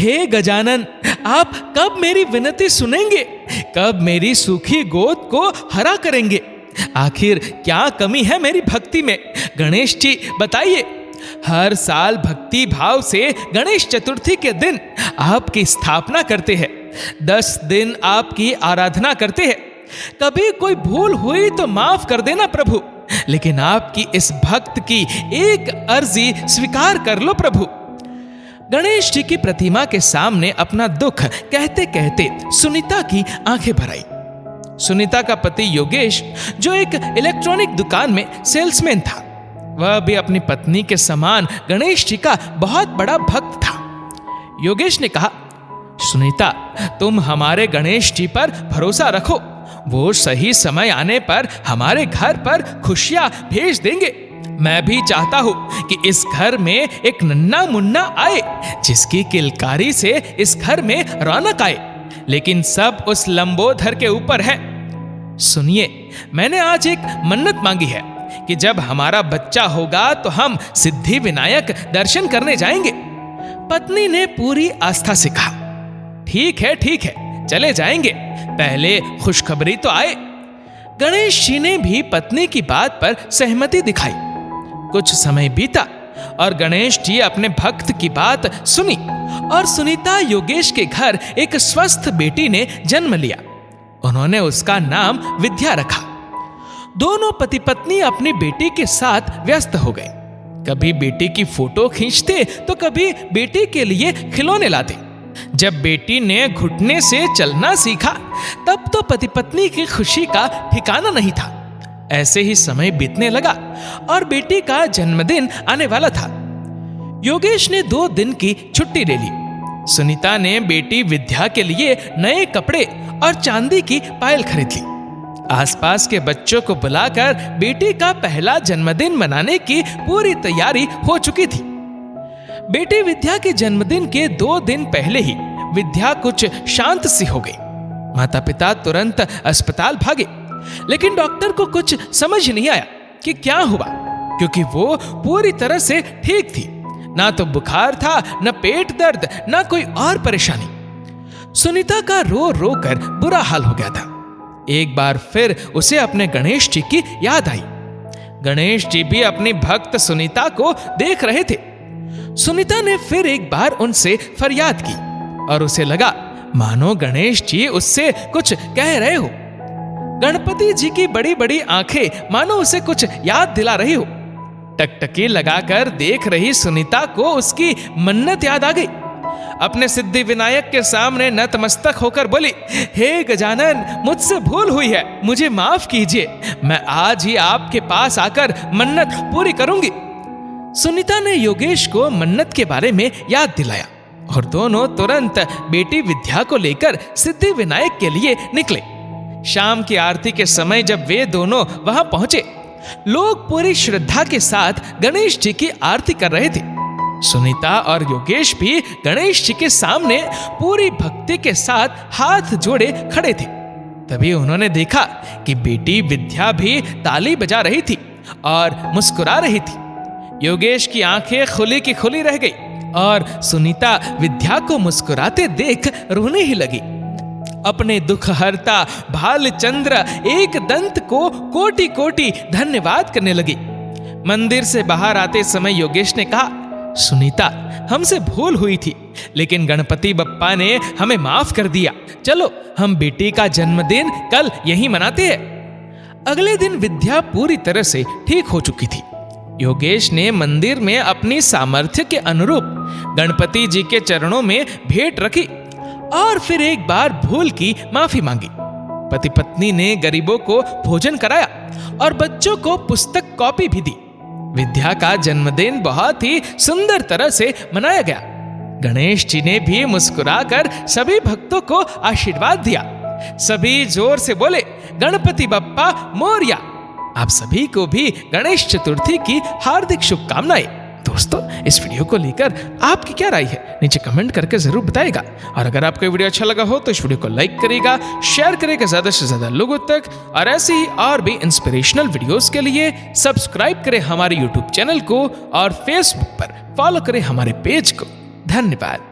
हे गजानन, आप कब मेरी विनती सुनेंगे? कब मेरी सूखी गोद को हरा करेंगे? आखिर क्या कमी है मेरी भक्ति में? गणेश जी बताइए। हर साल भक्ति भाव से गणेश चतुर्थी के दिन आपकी स्थापना करते हैं, 10 दिन आपकी आराधना करते हैं। कभी कोई भूल हुई तो माफ कर देना प्रभु, लेकिन आपकी इस भक्त की एक अर्जी स्वीकार कर लो प्रभु। गणेश जी की प्रतिमा के सामने अपना दुख कहते कहते सुनीता की आंखें भर आई। सुनीता का पति योगेश, जो एक इलेक्ट्रॉनिक दुकान में सेल्समैन था, वह भी अपनी पत्नी के समान गणेश जी का बहुत बड़ा भक्त था। योगेश ने कहा, सुनीता, तुम हमारे गणेश जी पर भरोसा रखो, वो सही समय आने पर हमारे घर पर खुशियां भेज देंगे। मैं भी चाहता हूं कि इस घर में एक नन्हा मुन्ना आए, जिसकी किलकारी से इस घर में रौनक आए, लेकिन सब उस लंबोदर के ऊपर है। सुनिए, मैंने आज एक मन्नत मांगी है कि जब हमारा बच्चा होगा तो हम सिद्धि विनायक दर्शन करने जाएंगे। पत्नी ने पूरी आस्था से कहा, ठीक है, चले जाएंगे, पहले खुशखबरी तो आए। गणेश जी ने भी पत्नी की बात पर सहमति दिखाई। कुछ समय बीता और गणेश जी अपने भक्त की बात सुनी और सुनीता योगेश के घर एक स्वस्थ बेटी ने जन्म लिया। उन्होंने उसका नाम विद्या रखा। दोनों पति पत्नी अपनी बेटी के साथ व्यस्त हो गए। कभी बेटी की फोटो खींचते तो कभी बेटी के लिए खिलौने लाते। जब बेटी ने घुटने से चलना सीखा तब तो पति पत्नी की खुशी का ठिकाना नहीं था। ऐसे ही समय बीतने लगा और बेटी का जन्मदिन आने वाला था। योगेश ने 2 दिन की छुट्टी ले ली। सुनीता ने बेटी विद्या के लिए नए कपड़े और चांदी की पायल खरीद ली। आसपास के बच्चों को बुलाकर बेटी का पहला जन्मदिन मनाने की पूरी तैयारी हो चुकी थी। बेटी विद्या के जन्मदिन के 2 दिन पहले ही विद्या कुछ शांत सी हो गई। माता पिता तुरंत अस्पताल भागे, लेकिन डॉक्टर को कुछ समझ नहीं आया कि क्या हुआ, क्योंकि वो पूरी तरह से ठीक थी। ना तो बुखार था, न पेट दर्द, न कोई और परेशानी। सुनीता का रो रो कर बुरा हाल हो गया था। एक बार फिर उसे अपने गणेश जी की याद आई। गणेश जी भी अपनी भक्त सुनीता को देख रहे थे। सुनीता ने फिर एक बार उनसे फरियाद की और उसे लगा मानो गणेश जी उससे कुछ कह रहे हो। गणपति जी की बड़ी बड़ी आंखें मानो उसे कुछ याद दिला रही हो। टकटकी लगाकर देख रही सुनीता को उसकी मन्नत याद आ गई। अपने सिद्धि विनायक के सामने नतमस्तक होकर बोली, हे गजानन, मुझसे भूल हुई है, मुझे माफ कीजिए। मैं आज ही आपके पास आकर मन्नत पूरी करूंगी। सुनीता ने योगेश को मन्नत के बारे में याद दिलाया और दोनों तुरंत बेटी विद्या को लेकर सिद्धि विनायक के लिए निकले। शाम की आरती के समय जब वे दोनों वहां पहुंचे, लोग पूरी श्रद्धा के साथ गणेश जी की आरती कर रहे थे। सुनीता और योगेश भी गणेश जी के सामने पूरी भक्ति के साथ हाथ जोड़े खड़े थे। तभी उन्होंने देखा कि बेटी विद्या भी ताली बजा रही थी और मुस्कुरा रही थी। योगेश की आंखें खुली की खुली रह गई और सुनीता विद्या को मुस्कुराते देख रोने ही लगी। अपने दुख हरता भालचंद्र एक दंत को कोटि कोटि धन्यवाद करने लगी। मंदिर से बाहर आते समय योगेश ने कहा, सुनीता, हमसे भूल हुई थी, लेकिन गणपति बप्पा ने हमें माफ कर दिया। चलो हम बेटी का जन्मदिन कल यहीं मनाते हैं। अगले दिन विद्या पूरी तरह से ठीक हो चुकी थी। योगेश ने मंदिर में अपनी सामर्थ्य के अनुरूप गणपति जी के चरणों में भेंट रखी और फिर एक बार भूल की माफी मांगी। पति पत्नी ने गरीबों को भोजन कराया और बच्चों को पुस्तक कॉपी भी दी। विद्या का जन्मदिन बहुत ही सुंदर तरह से मनाया गया। गणेश जी ने भी मुस्कुराकर सभी भक्तों को आशीर्वाद दिया। सभी जोर से बोले, गणपति बप्पा मोरया। आप सभी को भी गणेश चतुर्थी की हार्दिक शुभकामनाएं। दोस्तों, इस वीडियो को लेकर आपकी क्या राय है, नीचे कमेंट करके जरूर बताइएगा। और अगर आपको वीडियो अच्छा लगा हो तो इस वीडियो को लाइक करिएगा, शेयर करिएगा ज्यादा से ज्यादा लोगों तक, और ऐसे ही और भी इंस्पिरेशनल वीडियोस के लिए सब्सक्राइब करें हमारे यूट्यूब चैनल को और फेसबुक पर फॉलो करें हमारे पेज को। धन्यवाद।